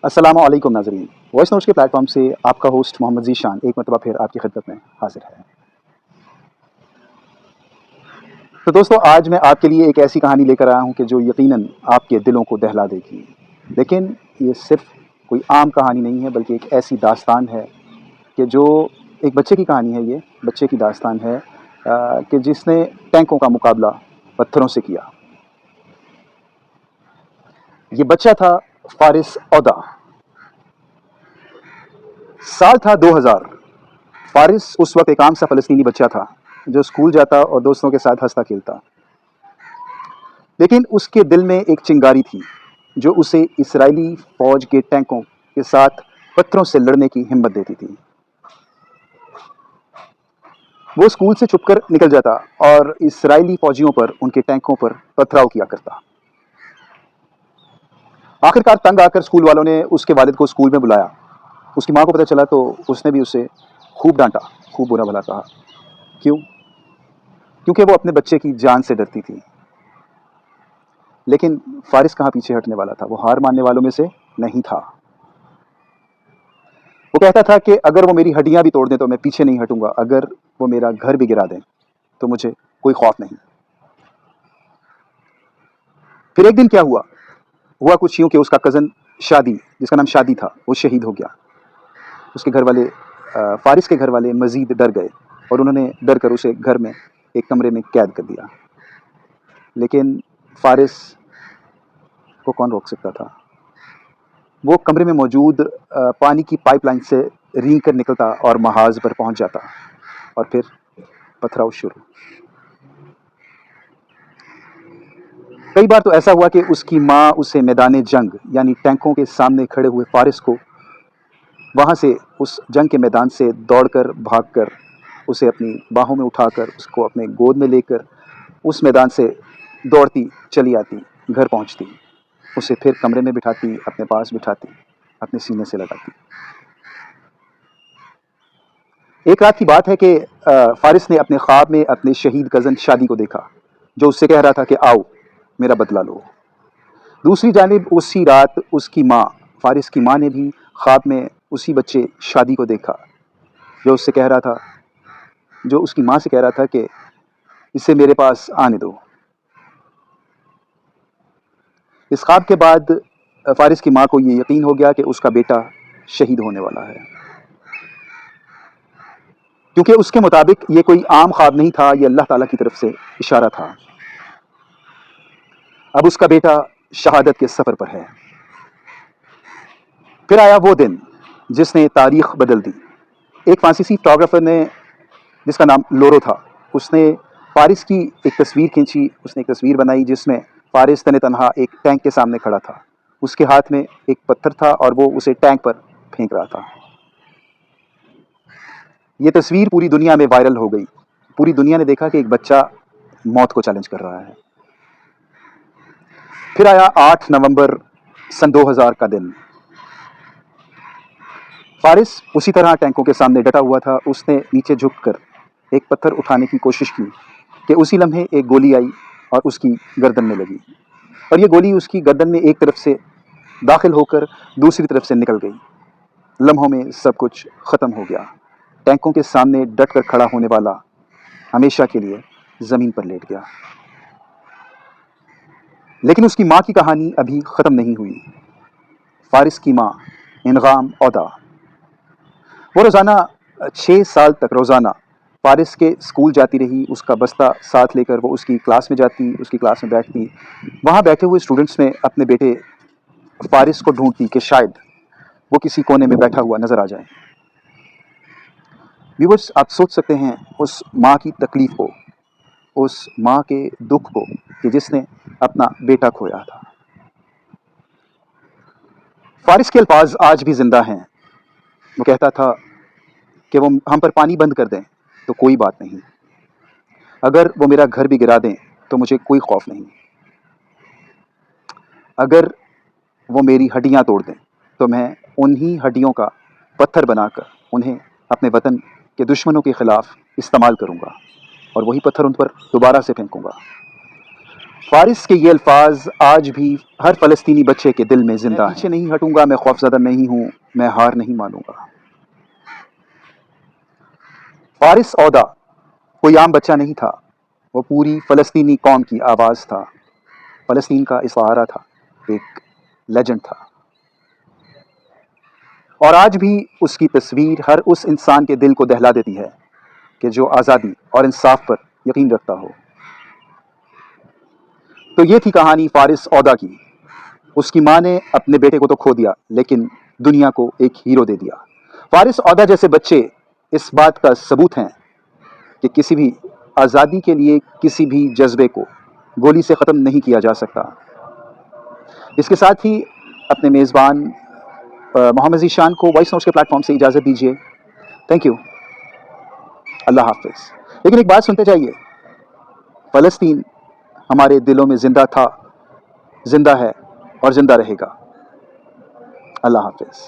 अस्सलाम वालेकुम नाज़रीन। वॉइस नोट्स के प्लेटफॉर्म से आपका होस्ट मोहम्मद ज़ीशान एक मरतबा फिर आपकी खिदमत में हाजिर है। तो दोस्तों, आज मैं आपके लिए एक ऐसी कहानी लेकर आया हूँ कि जो यकीनन आपके दिलों को दहला देगी। लेकिन ये सिर्फ कोई आम कहानी नहीं है, बल्कि एक ऐसी दास्तान है कि जो एक बच्चे की कहानी है। ये बच्चे की दास्तान है कि जिसने टैंकों का मुकाबला पत्थरों से किया। ये बच्चा था फारिस औदा। साल था 2000। फारिस उस वक्त एक आम सा फ़लस्तीनी बच्चा था जो स्कूल जाता और दोस्तों के साथ हंसता खेलता। लेकिन उसके दिल में एक चिंगारी थी जो उसे इस्राएली फ़ौज के टैंकों के साथ पत्थरों से लड़ने की हिम्मत देती थी। वो स्कूल से छुपकर निकल जाता और इस्राएली फ़ौजियों पर, उनके टैंकों पर पथराव किया करता। आखिरकार तंग आकर स्कूल वालों ने उसके वालिद को स्कूल में बुलाया। उसकी माँ को पता चला तो उसने भी उसे खूब डांटा, खूब बुरा भला कहा। क्यों? क्योंकि वो अपने बच्चे की जान से डरती थी। लेकिन फारिस कहाँ पीछे हटने वाला था। वो हार मानने वालों में से नहीं था। वो कहता था कि अगर वो मेरी हड्डियां भी तोड़ दें तो मैं पीछे नहीं हटूंगा, अगर वो मेरा घर भी गिरा दें तो मुझे कोई खौफ नहीं। फिर एक दिन क्या हुआ? हुआ कुछ यूं कि उसका कज़न शादी, जिसका नाम शादी था, वो शहीद हो गया। उसके घर वाले, फारिस के घर वाले मज़ीद डर गए और उन्होंने डर कर उसे घर में एक कमरे में कैद कर दिया। लेकिन फारिस को कौन रोक सकता था? वो कमरे में मौजूद पानी की पाइपलाइन से रेंग कर निकलता और महाज पर पहुंच जाता और फिर पथराव शुरू। कई बार तो ऐसा हुआ कि उसकी माँ उसे मैदान जंग यानी टैंकों के सामने खड़े हुए फारिस को वहाँ से, उस जंग के मैदान से दौड़कर भागकर उसे अपनी बाहों में उठाकर, उसको अपने गोद में लेकर उस मैदान से दौड़ती चली आती, घर पहुँचती, उसे फिर कमरे में बिठाती, अपने पास बिठाती, अपने सीने से लगाती। एक रात की बात है कि फारिस ने अपने ख्वाब में अपने शहीद कज़न शादी को देखा, जो उससे कह रहा था कि आओ मेरा बदला लो। दूसरी जानिब उसी रात उसकी माँ, फारिस की माँ ने भी ख्वाब में उसी बच्चे शादी को देखा, जो उससे कह रहा था, जो उसकी माँ से कह रहा था कि इसे मेरे पास आने दो। इस ख्वाब के बाद फारिस की माँ को ये यकीन हो गया कि उसका बेटा शहीद होने वाला है, क्योंकि उसके मुताबिक ये कोई आम ख्वाब नहीं था, ये अल्लाह ताला की तरफ से इशारा था। अब उसका बेटा शहादत के सफ़र पर है। फिर आया वो दिन जिसने तारीख बदल दी। एक फ्रांसीसी फोटोग्राफर ने, जिसका नाम लोरो था, उसने फारिस की एक तस्वीर खींची। उसने एक तस्वीर बनाई जिसमें फारिस तने तनहा एक टैंक के सामने खड़ा था। उसके हाथ में एक पत्थर था और वो उसे टैंक पर फेंक रहा था। ये तस्वीर पूरी दुनिया में वायरल हो गई। पूरी दुनिया ने देखा कि एक बच्चा मौत को चैलेंज कर रहा है। फिर आया 8 नवंबर सन 2000 का दिन। फारिस उसी तरह टैंकों के सामने डटा हुआ था। उसने नीचे झुककर एक पत्थर उठाने की कोशिश की कि उसी लम्हे एक गोली आई और उसकी गर्दन में लगी, और ये गोली उसकी गर्दन में एक तरफ से दाखिल होकर दूसरी तरफ से निकल गई। लम्हों में सब कुछ ख़त्म हो गया। टैंकों के सामने डट कर खड़ा होने वाला हमेशा के लिए ज़मीन पर लेट गया। लेकिन उसकी माँ की कहानी अभी ख़त्म नहीं हुई। फारिस की माँ इनगाम औदा, वो रोज़ाना 6 साल तक रोज़ाना फारिस के स्कूल जाती रही। उसका बस्ता साथ लेकर वो उसकी क्लास में जाती, उसकी क्लास में बैठती। वहाँ बैठे हुए स्टूडेंट्स में अपने बेटे फारिस को ढूंढती कि शायद वो किसी कोने में बैठा हुआ नज़र आ जाए। व्यूअर्स, आप सोच सकते हैं उस माँ की तकलीफ़ को, उस माँ के दुख को कि जिसने अपना बेटा खोया था। फारिस के अल्फाज आज भी ज़िंदा हैं। वो कहता था कि वो हम पर पानी बंद कर दें तो कोई बात नहीं, अगर वो मेरा घर भी गिरा दें तो मुझे कोई खौफ नहीं, अगर वो मेरी हड्डियां तोड़ दें तो मैं उन्हीं हड्डियों का पत्थर बनाकर उन्हें अपने वतन के दुश्मनों के ख़िलाफ़ इस्तेमाल करूंगा और वही पत्थर उन पर दोबारा से फेंकूंगा। فارس کے یہ الفاظ آج بھی ہر فلسطینی بچے کے دل میں زندہ ہیں. پیچھے نہیں ہٹوں گا، میں خوفزدہ نہیں ہوں، میں ہار نہیں مانوں گا. فارس عہدہ کوئی عام بچہ نہیں تھا، وہ پوری فلسطینی قوم کی آواز تھا، فلسطین کا استعارہ تھا، ایک لیجنڈ تھا. اور آج بھی اس کی تصویر ہر اس انسان کے دل کو دہلا دیتی ہے کہ جو آزادی اور انصاف پر یقین رکھتا ہو. تو یہ تھی کہانی فارس عہدہ کی. اس کی ماں نے اپنے بیٹے کو تو کھو دیا لیکن دنیا کو ایک ہیرو دے دیا. فارس عہدہ جیسے بچے اس بات کا ثبوت ہیں کہ کسی بھی آزادی کے لیے کسی بھی جذبے کو گولی سے ختم نہیں کیا جا سکتا. اس کے ساتھ ہی اپنے میزبان محمد ذیشان کو وائس نوٹس کے پلیٹ فارم سے اجازت دیجیے. Thank you. اللہ حافظ. لیکن ایک بات سنتے جائیے، فلسطین ہمارے دلوں میں زندہ تھا، زندہ ہے اور زندہ رہے گا. اللہ حافظ.